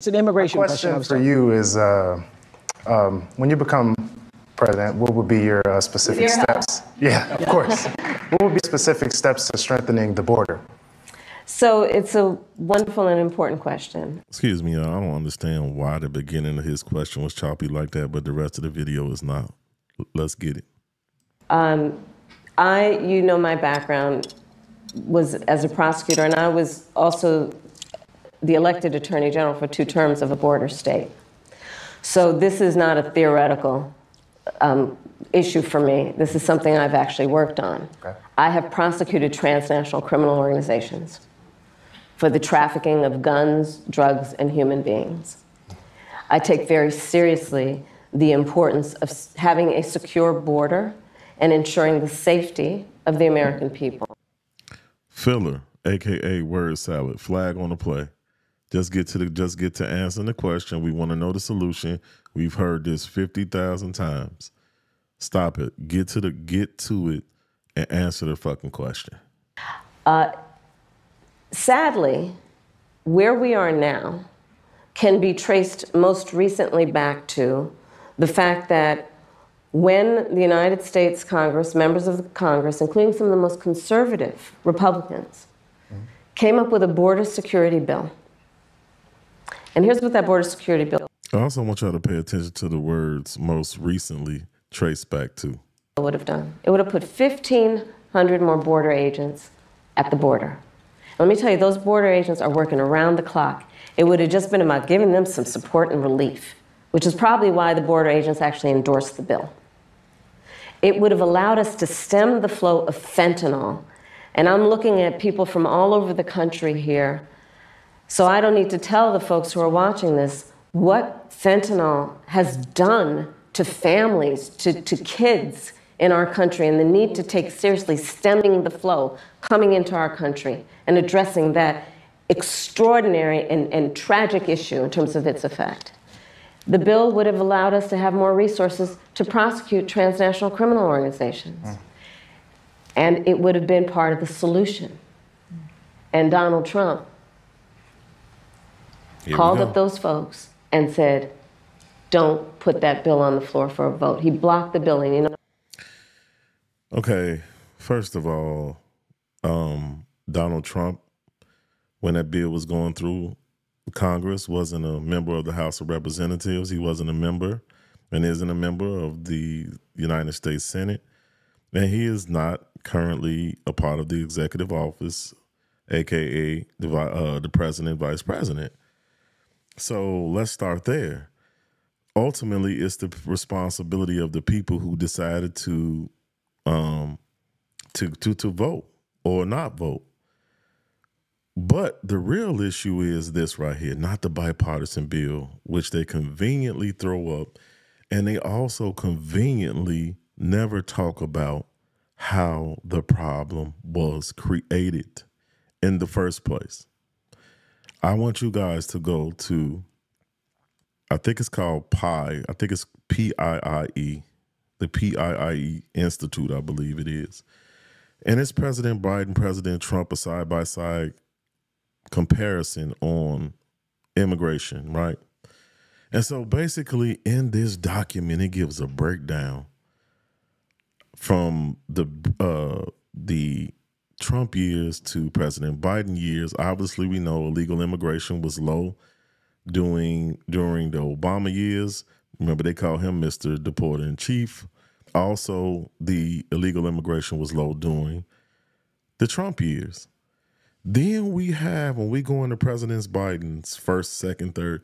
It's an immigration question. My question for you is, when you become president, what would be your specific steps? Yeah, of course. What would be specific steps to strengthening the border? So it's a wonderful and important question. Excuse me, I don't understand why the beginning of his question was choppy like that, but the rest of the video is not. Let's get it. You know, my background was as a prosecutor, and I was also the elected attorney general for 2 terms of a border state. So this is not a theoretical issue for me. This is something I've actually worked on. Okay. I have prosecuted transnational criminal organizations for the trafficking of guns, drugs, and human beings. I take very seriously the importance of having a secure border and ensuring the safety of the American people. Filler, AKA word salad, flag on the play. Just get to answering the question. We want to know the solution. We've heard this 50,000 times. Stop it. Get to it and answer the fucking question. Sadly, where we are now can be traced most recently back to the fact that when the United States Congress, members of the Congress, including some of the most conservative Republicans, came up with a border security bill. And here's what that border security bill. I also want y'all to pay attention to the words most recently traced back to. Would have done. It would have put 1,500 more border agents at the border. Let me tell you, those border agents are working around the clock. It would have just been about giving them some support and relief, which is probably why the border agents actually endorsed the bill. It would have allowed us to stem the flow of fentanyl. And I'm looking at people from all over the country here, so I don't need to tell the folks who are watching this what fentanyl has done to families, to kids in our country, and the need to take seriously stemming the flow coming into our country and addressing that extraordinary and tragic issue in terms of its effect. The bill would have allowed us to have more resources to prosecute transnational criminal organizations. And it would have been part of the solution. And Donald Trump called up those folks and said, don't put that bill on the floor for a vote. He blocked the bill. And, you know. Okay, first of all, Donald Trump, when that bill was going through Congress, wasn't a member of the House of Representatives. He wasn't a member and isn't a member of the United States Senate. And he is not currently a part of the executive office, AKA the president, vice president. So let's start there. Ultimately, it's the responsibility of the people who decided to vote or not vote. But the real issue is this right here, not the bipartisan bill, which they conveniently throw up, and they also conveniently never talk about how the problem was created in the first place. I want you guys to go to, I think it's called PIE. I think it's PIIE, the PIIE Institute, I believe it is. And it's President Biden, President Trump, a side-by-side comparison on immigration, right? And so basically in this document, it gives a breakdown from the Trump years to President Biden years. Obviously, we know illegal immigration was low during the Obama years. Remember, they call him Mr. Deporter-in-Chief. Also, the illegal immigration was low during the Trump years. Then we have, when we go into President Biden's first, second, third,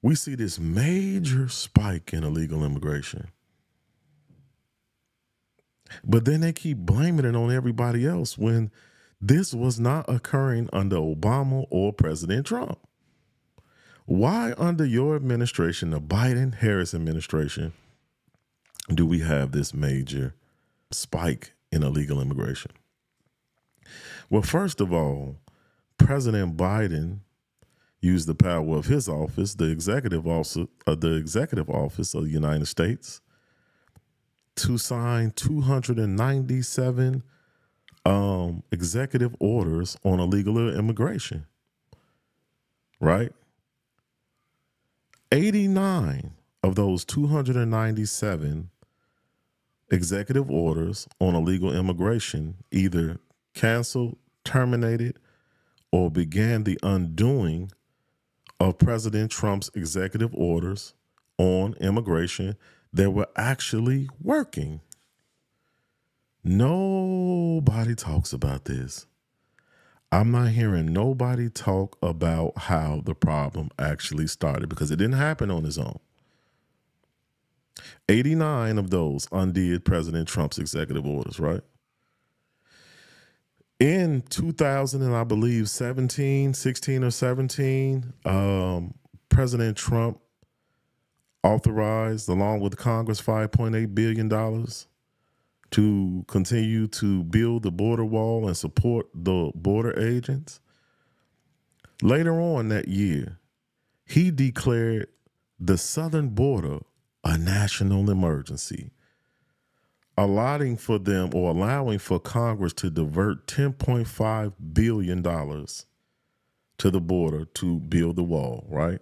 we see this major spike in illegal immigration. But then they keep blaming it on everybody else when this was not occurring under Obama or President Trump. Why under your administration, the Biden-Harris administration, do we have this major spike in illegal immigration? Well, first of all, President Biden used the power of his office, the executive office of the United States, to sign 297 executive orders on illegal immigration, right? 89 of those 297 executive orders on illegal immigration either canceled, terminated, or began the undoing of President Trump's executive orders on immigration that were actually working. Nobody talks about this. I'm not hearing nobody talk about how the problem actually started, because it didn't happen on its own. 89 of those undid President Trump's executive orders, right? In 2000, and I believe 16 or 17, President Trump authorized, along with Congress, $5.8 billion to continue to build the border wall and support the border agents. Later on that year, he declared the southern border a national emergency, allowing for Congress to divert $10.5 billion to the border to build the wall, right?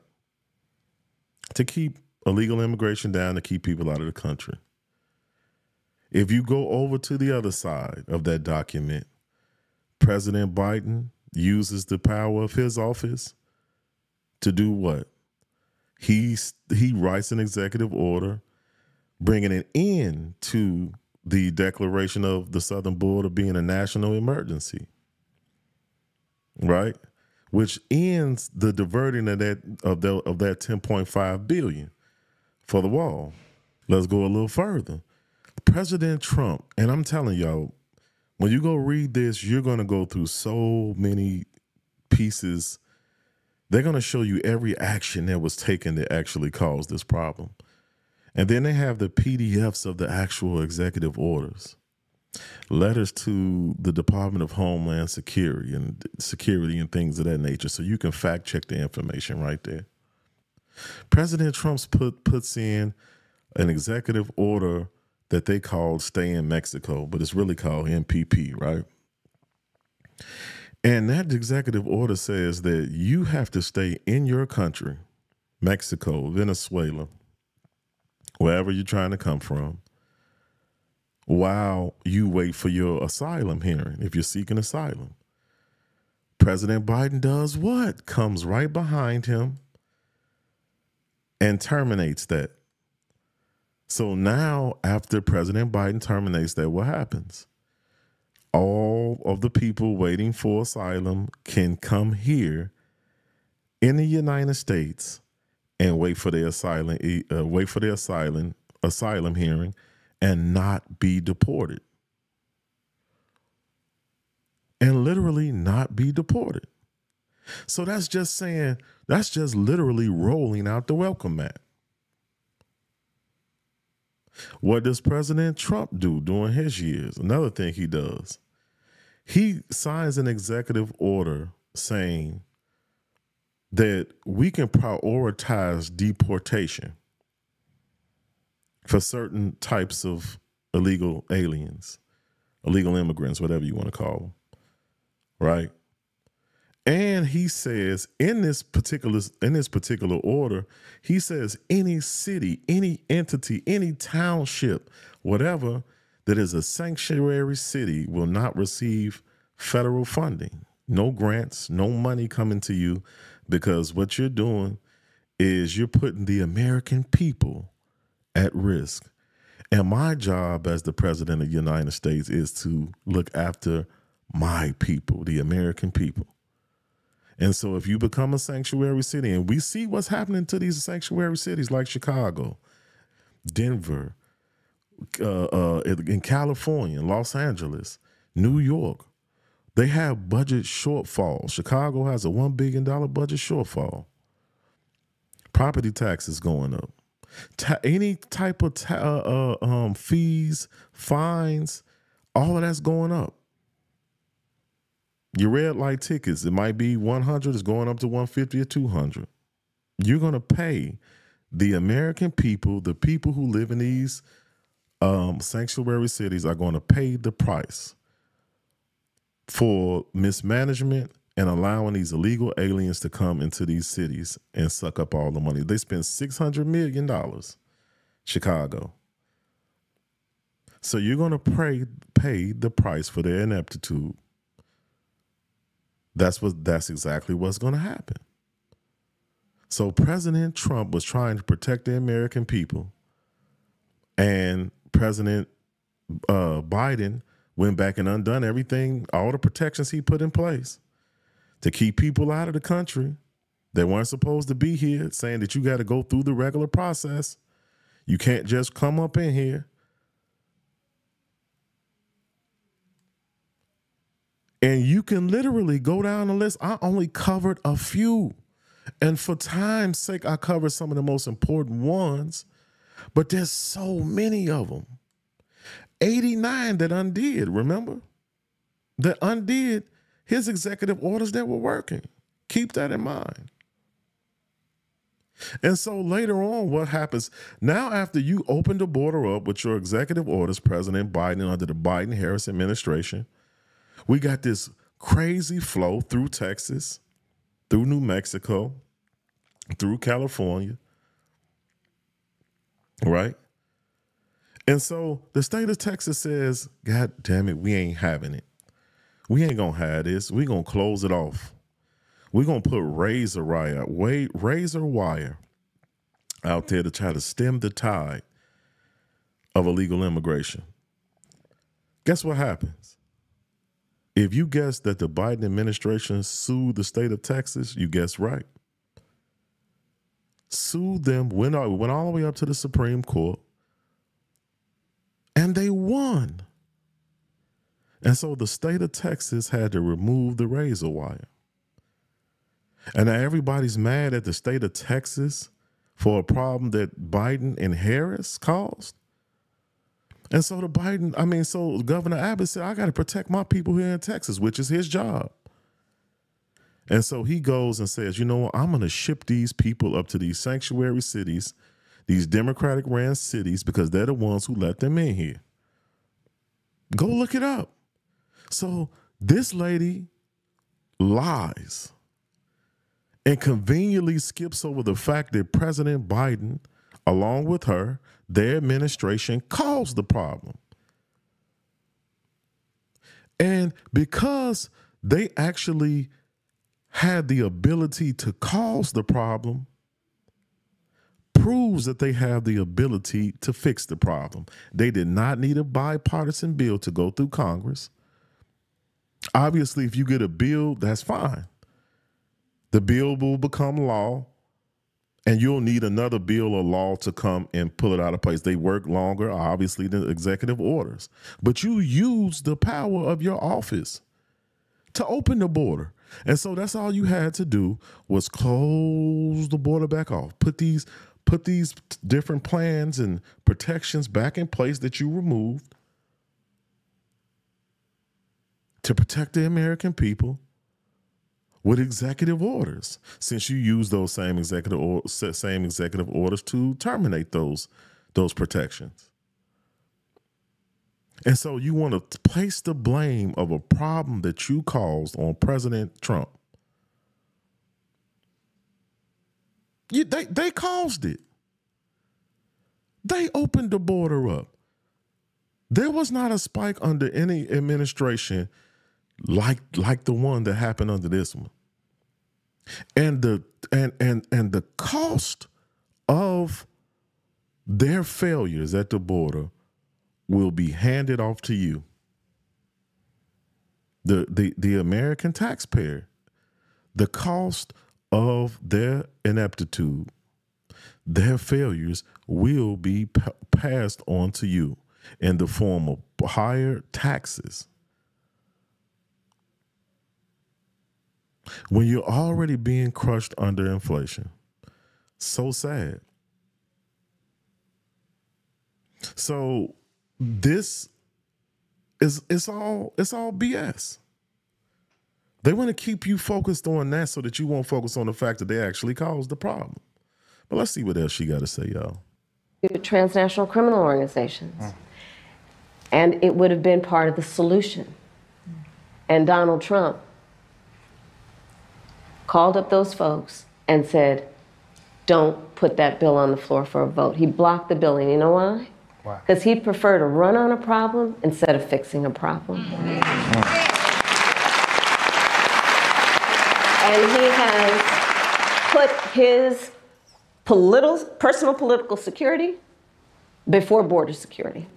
To keep illegal immigration down, to keep people out of the country. If you go over to the other side of that document, President Biden uses the power of his office to do what? He writes an executive order bringing an end to the declaration of the southern border being a national emergency, right? Which ends the diverting of that $10.5 billion for the wall. Let's go a little further. President Trump, and I'm telling y'all, when you go read this, you're going to go through so many pieces. They're going to show you every action that was taken that actually caused this problem. And then they have the PDFs of the actual executive orders, letters to the Department of Homeland Security and things of that nature. So you can fact check the information right there. President Trump puts in an executive order that they called Stay in Mexico, but it's really called MPP, right? And that executive order says that you have to stay in your country, Mexico, Venezuela, wherever you're trying to come from, while you wait for your asylum hearing, if you're seeking asylum. President Biden does what? Comes right behind him and terminates that. So now, after President Biden terminates that, what happens? All of the people waiting for asylum can come here in the United States and wait for their asylum hearing and not be deported. And literally not be deported. So that's just literally rolling out the welcome mat. What does President Trump do during his years? Another thing he does. He signs an executive order saying that we can prioritize deportation for certain types of illegal aliens, illegal immigrants, whatever you want to call them, right? And he says in this particular order, he says any city, any entity, any township, whatever that is a sanctuary city will not receive federal funding. No grants, no money coming to you, because what you're doing is you're putting the American people at risk. And my job as the president of the United States is to look after my people, the American people. And so if you become a sanctuary city, and we see what's happening to these sanctuary cities like Chicago, Denver, in California, Los Angeles, New York, they have budget shortfalls. Chicago has a $1 billion budget shortfall. Property taxes going up. Any type of fees, fines, all of that's going up. Your red light tickets, it might be 100, it's going up to 150 or 200. You're going to pay the American people, the people who live in these sanctuary cities are going to pay the price for mismanagement and allowing these illegal aliens to come into these cities and suck up all the money. They spent $600 million, Chicago. So you're going to pay the price for their ineptitude. That's exactly what's going to happen. So President Trump was trying to protect the American people, and President Biden went back and undone everything, all the protections he put in place to keep people out of the country that weren't supposed to be here, saying that you got to go through the regular process. You can't just come up in here. And you can literally go down the list. I only covered a few. And for time's sake, I covered some of the most important ones. But there's so many of them. 89 that undid, remember? That undid his executive orders that were working. Keep that in mind. And so later on, what happens? Now, after you open the border up with your executive orders, President Biden, under the Biden-Harris administration, we got this crazy flow through Texas, through New Mexico, through California, right? And so the state of Texas says, God damn it, we ain't having it. We ain't going to have this. We going to close it off. We're going to put razor wire out there to try to stem the tide of illegal immigration. Guess what happens? If you guess that the Biden administration sued the state of Texas, you guess right. Sued them, went all the way up to the Supreme Court, and they won. And so the state of Texas had to remove the razor wire. And now everybody's mad at the state of Texas for a problem that Biden and Harris caused. And so Governor Abbott said, I got to protect my people here in Texas, which is his job. And so he goes and says, you know what, I'm going to ship these people up to these sanctuary cities, these Democratic ran cities, because they're the ones who let them in here. Go look it up. So this lady lies and conveniently skips over the fact that President Biden, along with her, their administration caused the problem. And because they actually had the ability to cause the problem, proves that they have the ability to fix the problem. They did not need a bipartisan bill to go through Congress. Obviously, if you get a bill, that's fine. The bill will become law, and you'll need another bill or law to come and pull it out of place. They work longer, obviously, than executive orders. But you use the power of your office to open the border. And so that's all you had to do was close the border back off. Put these different plans and protections back in place that you removed to protect the American people with executive orders, since you use those same executive orders to terminate those protections. And so you want to place the blame of a problem that you caused on President Trump. They caused it. They opened the border up. There was not a spike under any administration like the one that happened under this one. And the cost of their failures at the border will be handed off to you. The American taxpayer. The cost of their ineptitude, their failures will be passed on to you in the form of higher taxes. When you're already being crushed under inflation. So sad. So this is it's all BS. They want to keep you focused on that so that you won't focus on the fact that they actually caused the problem. But let's see what else she got to say, y'all. Transnational criminal organizations. And it would have been part of the solution. And Donald Trump called up those folks and said, don't put that bill on the floor for a vote. He blocked the bill, and you know why? Why? Because he'd prefer to run on a problem instead of fixing a problem. And he has put his personal political security before border security.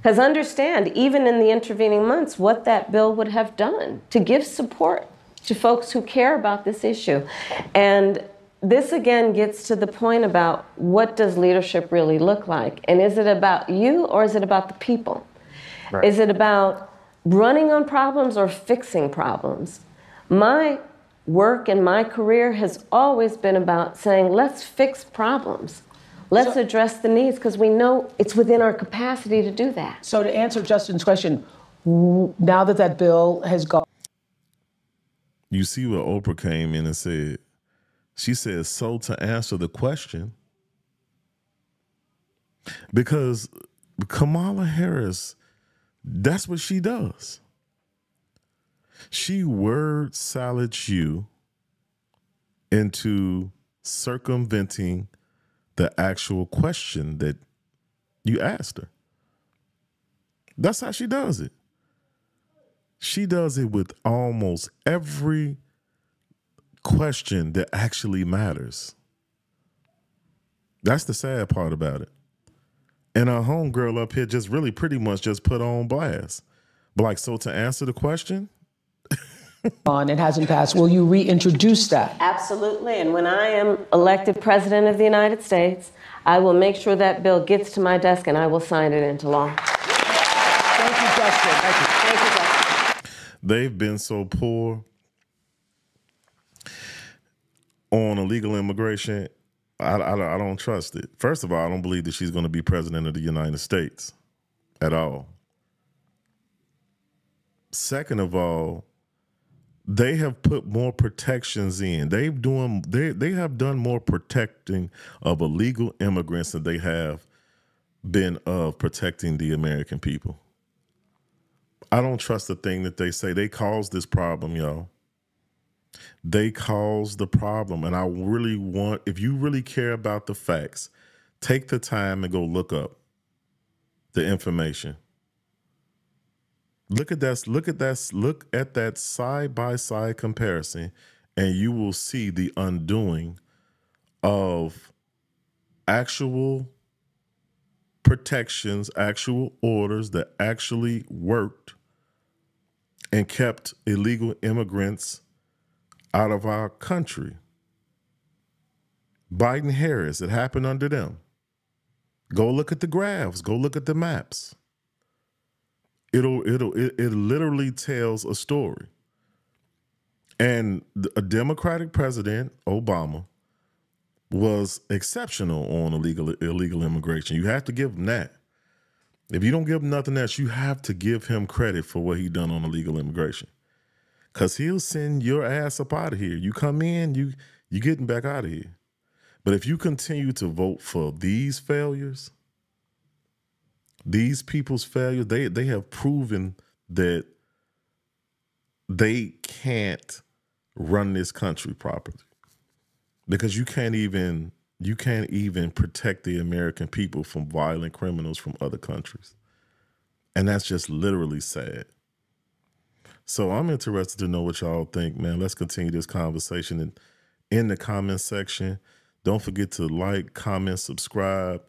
Because understand, even in the intervening months, what that bill would have done to give support to folks who care about this issue. And this again gets to the point about what does leadership really look like? And is it about you or is it about the people? Right. Is it about running on problems or fixing problems? My work and my career has always been about saying, let's fix problems. Let's address the needs, because we know it's within our capacity to do that. So to answer Justin's question, now that that bill has gone. You see what Oprah came in and said. She said, so to answer the question, because Kamala Harris, that's what she does. She word salads you into circumventing the actual question that you asked her. That's how she does it. She does it with almost every question that actually matters. That's the sad part about it. And our homegirl up here just really pretty much just put on blast. But like, so to answer the question, on, it hasn't passed. Will you reintroduce that? Absolutely. And when I am elected president of the United States, I will make sure that bill gets to my desk and I will sign it into law. Thank you, Justin. Thank you. Thank you, Justin. they've been so poor on illegal immigration. I don't trust it. First of all, I don't believe that she's going to be president of the United States at all. Second of all, they have put more protections in. They have done more protecting of illegal immigrants than they have been of protecting the American people. I don't trust the thing that they say. They caused this problem, y'all. They caused the problem. And I really want, if you really care about the facts, take the time and go look up the information. Look at that side-by-side comparison, and you will see the undoing of actual protections, actual orders that actually worked and kept illegal immigrants out of our country. Biden, Harris, it happened under them. Go look at the graphs. Go look at the maps. It literally tells a story. And a Democratic president, Obama, was exceptional on illegal immigration. You have to give him that. If you don't give him nothing else, you have to give him credit for what he done on illegal immigration. Because he'll send your ass up out of here. You come in, you getting back out of here. But if you continue to vote for these failures, these people's failures, they have proven that they can't run this country properly. Because you can't even protect the American people from violent criminals from other countries. And that's just literally sad. So I'm interested to know what y'all think, man. Let's continue this conversation in the comment section. Don't forget to like, comment, subscribe.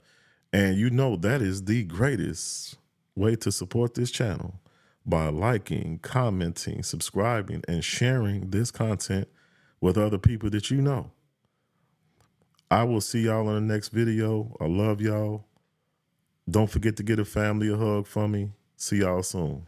And you know that is the greatest way to support this channel, by liking, commenting, subscribing, and sharing this content with other people that you know. I will see y'all in the next video. I love y'all. Don't forget to get a family a hug from me. See y'all soon.